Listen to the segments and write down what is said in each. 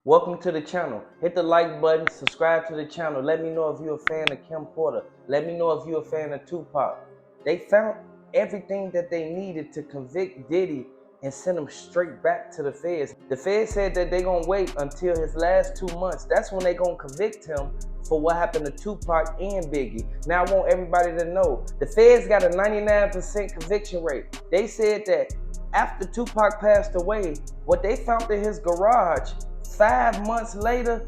Welcome to the channel. Hit the like button, subscribe to the channel. Let me know if you're a fan of Kim Porter. Let me know if you're a fan of Tupac. They found everything that they needed to convict Diddy and send him straight back to the feds. The feds said that they're gonna wait until his last 2 months. That's when they're gonna convict him for what happened to Tupac and Biggie. Now I want everybody to know, the feds got a 99% conviction rate. They said that after Tupac passed away, what they found in his garage 5 months later,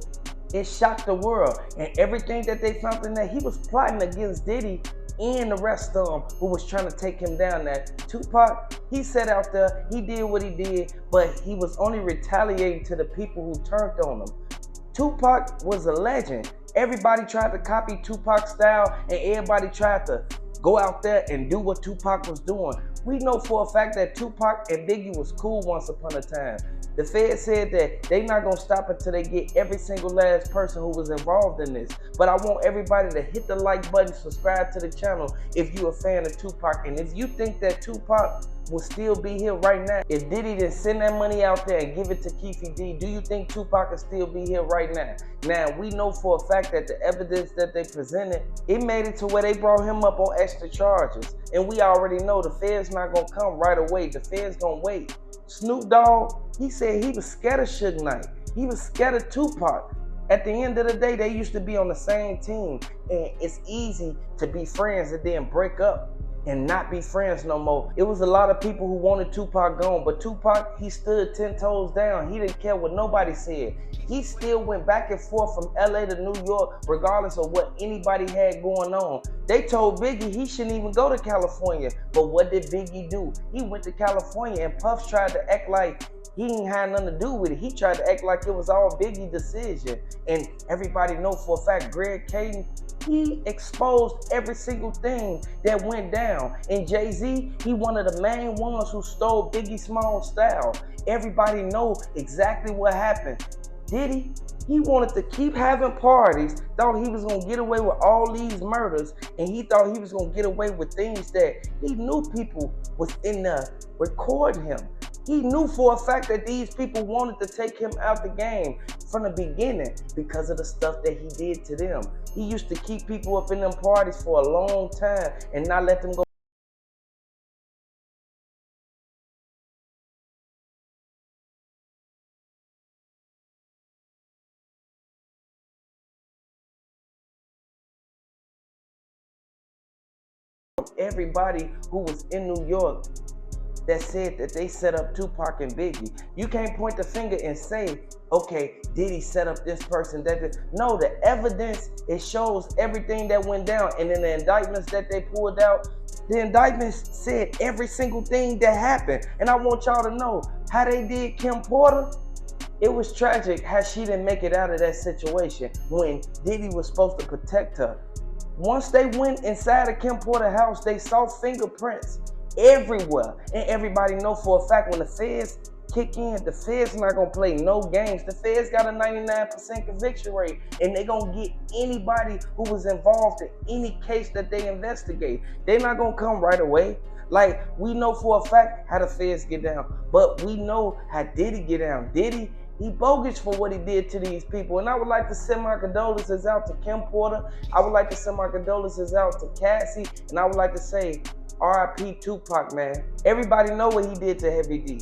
it shocked the world. And everything that they found in there, he was plotting against Diddy and the rest of them who was trying to take him down. That Tupac, he sat out there, he did what he did, but he was only retaliating to the people who turned on him. Tupac was a legend. Everybody tried to copy Tupac's style, and everybody tried to go out there and do what Tupac was doing. We know for a fact that Tupac and Biggie was cool once upon a time. The Fed said that they not gonna stop until they get every single last person who was involved in this. But I want everybody to hit the like button, subscribe to the channel if you're a fan of Tupac. And if you think that Tupac will still be here right now, if Diddy didn't send that money out there and give it to Keefy D, do you think Tupac will still be here right now? Now, we know for a fact that the evidence that they presented, it made it to where they brought him up on extra charges. And we already know the Fed's not gonna come right away. The Fed's gonna wait. Snoop Dogg, he said he was scared of Suge Knight. He was scared of Tupac. At the end of the day, they used to be on the same team. And it's easy to be friends and then break up and not be friends no more. It was a lot of people who wanted Tupac gone, but Tupac, he stood 10 toes down. He didn't care what nobody said. He still went back and forth from LA to New York, regardless of what anybody had going on. They told Biggie he shouldn't even go to California, but what did Biggie do? He went to California, and Puff tried to act like he ain't had nothing to do with it. He tried to act like it was all Biggie's decision. And everybody know for a fact, Greg Caden, he exposed every single thing that went down. And Jay-Z, he one of the main ones who stole Biggie Small's style. Everybody know exactly what happened. Diddy, he wanted to keep having parties, thought he was gonna get away with all these murders, and he thought he was gonna get away with things that he knew people was in there recording him. He knew for a fact that these people wanted to take him out the game from the beginning because of the stuff that he did to them. He used to keep people up in them parties for a long time and not let them go. Everybody who was in New York that said that they set up Tupac and Biggie. You can't point the finger and say, okay, Diddy set up this person, that. No, the evidence, it shows everything that went down. And in the indictments that they pulled out, the indictments said every single thing that happened. And I want y'all to know how they did Kim Porter. It was tragic how she didn't make it out of that situation when Diddy was supposed to protect her. Once they went inside of Kim Porter's house, they saw fingerprints everywhere. And everybody know for a fact when the feds kick in, the feds not gonna play no games. The feds got a 99% conviction rate, and they gonna get anybody who was involved in any case that they investigate. They're not gonna come right away. Like, we know for a fact how the feds get down, but we know how Diddy get down. Diddy, he bogus for what he did to these people. And I would like to send my condolences out to Kim Porter. I would like to send my condolences out to Cassie. And I would like to say, R.I.P. Tupac, man. Everybody know what he did to Heavy D.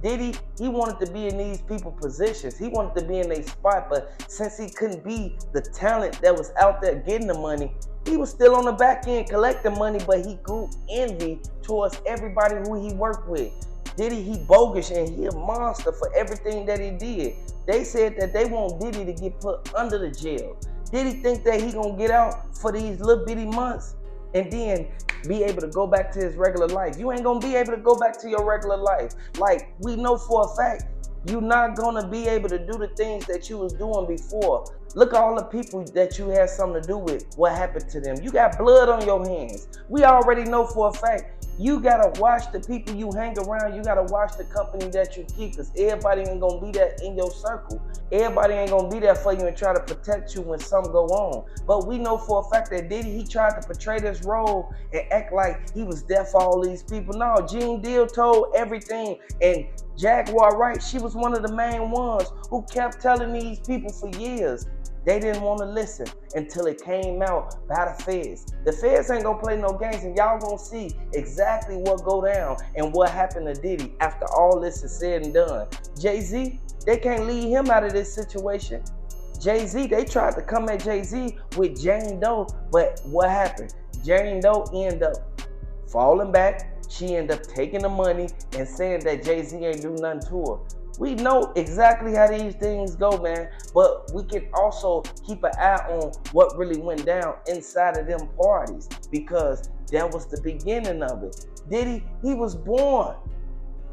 Diddy, he wanted to be in these people's positions. He wanted to be in their spot, but since he couldn't be the talent that was out there getting the money, he was still on the back end collecting money, but he grew envy towards everybody who he worked with. Diddy, he bogus, and he a monster for everything that he did. They said that they want Diddy to get put under the jail. Diddy think that he gonna get out for these little bitty months and then be able to go back to his regular life. You ain't gonna be able to go back to your regular life. Like, we know for a fact, you're not gonna be able to do the things that you was doing before. Look at all the people that you had something to do with. What happened to them? You got blood on your hands. We already know for a fact You gotta watch the people you hang around. You gotta watch the company that you keep, because everybody ain't gonna be there in your circle. Everybody ain't gonna be there for you and try to protect you when something go on. But we know for a fact that Diddy, he tried to portray this role and act like he was there for all these people. No, Gene Deal told everything, and Jaguar Wright, she was one of the main ones who kept telling these people for years. They didn't want to listen until it came out by the feds. The feds ain't gonna play no games, and y'all gonna see exactly what go down and what happened to Diddy after all this is said and done. Jay-Z, they can't leave him out of this situation. Jay-Z, they tried to come at Jay-Z with Jane Doe, but what happened? Jane Doe ended up falling back. She ended up taking the money and saying that Jay-Z ain't do nothing to her. We know exactly how these things go, man, but we can also keep an eye on what really went down inside of them parties, because that was the beginning of it. Diddy, he was born.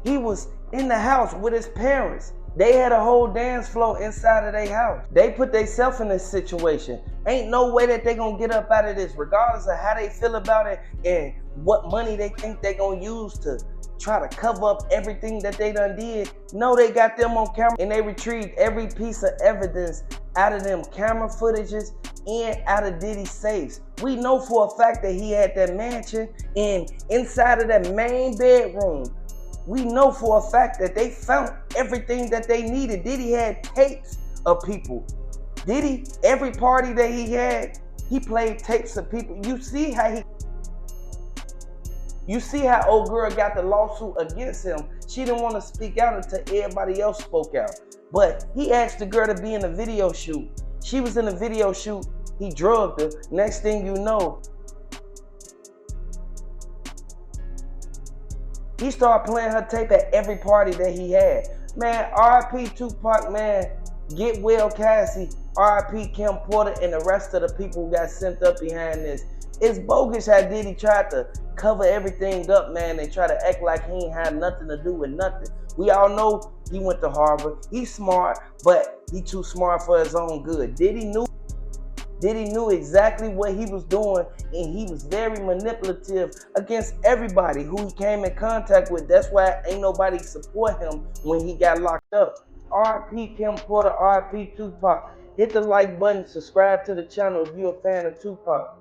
He was in the house with his parents. They had a whole dance floor inside of their house. They put themselves in this situation. Ain't no way that they gonna get up out of this, regardless of how they feel about it and what money they think they gonna use to try to cover up everything that they done did. No, they got them on camera, and they retrieved every piece of evidence out of them camera footages and out of Diddy's safes. We know for a fact that he had that mansion, and inside of that main bedroom, we know for a fact that they found everything that they needed. Diddy had tapes of people. Diddy, every party that he had, he played tapes of people. You see how old girl got the lawsuit against him. She didn't want to speak out until everybody else spoke out. But he asked the girl to be in a video shoot. She was in a video shoot. He drugged her. Next thing you know, he started playing her tape at every party that he had. Man, R.I.P. Tupac, man. Get well, Cassie. R.I.P. Kim Porter and the rest of the people who got sent up behind this. It's bogus how Diddy tried to cover everything up, man, and try to act like he ain't had nothing to do with nothing. We all know he went to Harvard. He's smart, but he too smart for his own good. Diddy knew exactly what he was doing, and he was very manipulative against everybody who he came in contact with. That's why ain't nobody support him when he got locked up. R.I.P. Kim Porter, R.I.P. Tupac. Hit the like button, subscribe to the channel if you're a fan of Tupac.